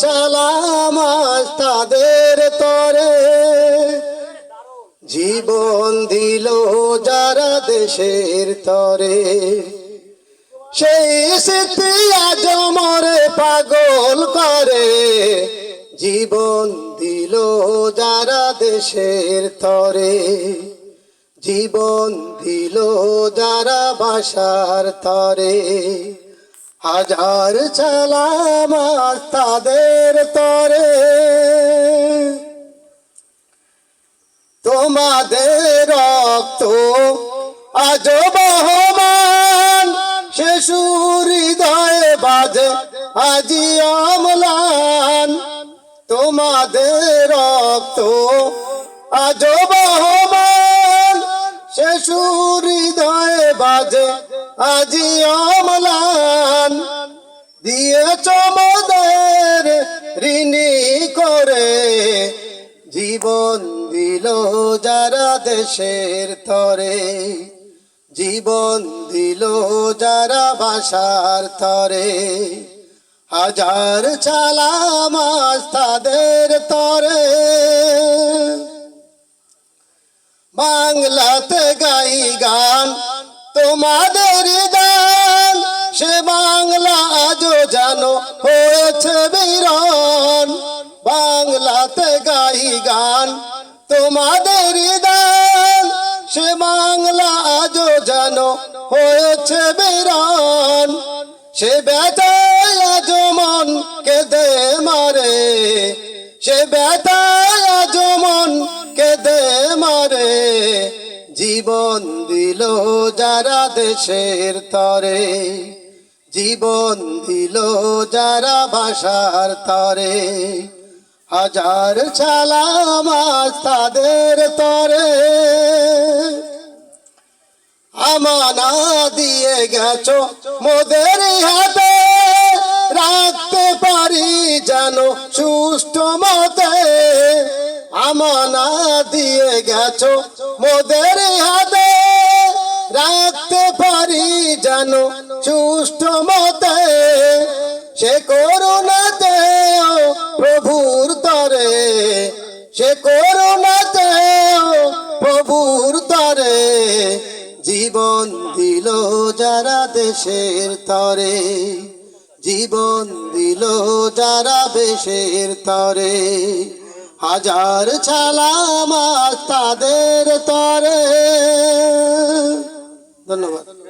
চালাম আজ তাদের তরে, জীবন দিল যারা দেশের তরে। সেই স্মৃতি আজ মরে পাগল করে, জীবন দিল যারা দেশের তরে, জীবন দিল যারা বাসার তরে। হাজার চালাম আজ তাদের তরে, তোমাদের রক্ত আজ বহমান, শিশুর হৃদয়ে বাজে আজি অম্লান। তোমাদের রক্ত আজ বহমান, শিশুর হৃদয়ে বাজে আজি অম্লান। দিয়েছ মোদের ঋণী করে, জীবন দিল যারা দেশের তরে, জীবন দিল যারা বাসার তরে। হাজার চালাম আজ তাদের তরে, বাংলাতে গাই গান তোমাদের গান, সে বাংলা আজও জানো হয়েছে বিরান। বাংলাতে গাই গান তোমাদের গান, সে বাংলা আজও জানো হয়েছে বিরান। সে ব্যথায় আজ মন কেঁদে মারে, সে ব্যথায় আজ মন কেঁদে মারে। জীবন দিল যারা দেশের তরে, জীবন দিল যারা ভাষার তরে। হাজার চালাম আজ তাদের তরে, আমানা দিয়ে গেছো মোদের হাতে, রাখতে পারি যেন সুষ্ঠু মতে। আমানা দিয়ে গেছো মোদের হাতে, রাখতে পারি যেন সুষ্ঠু মতে। সে করুণাতে প্রভুর তরে, সে করুণাতে প্রভুর তরে। জীবন দিল যারা দেশের তরে, জীবন দিল যারা দেশের তরে। হাজার চালাম আজ তাদের তরে। ধন্যবাদ।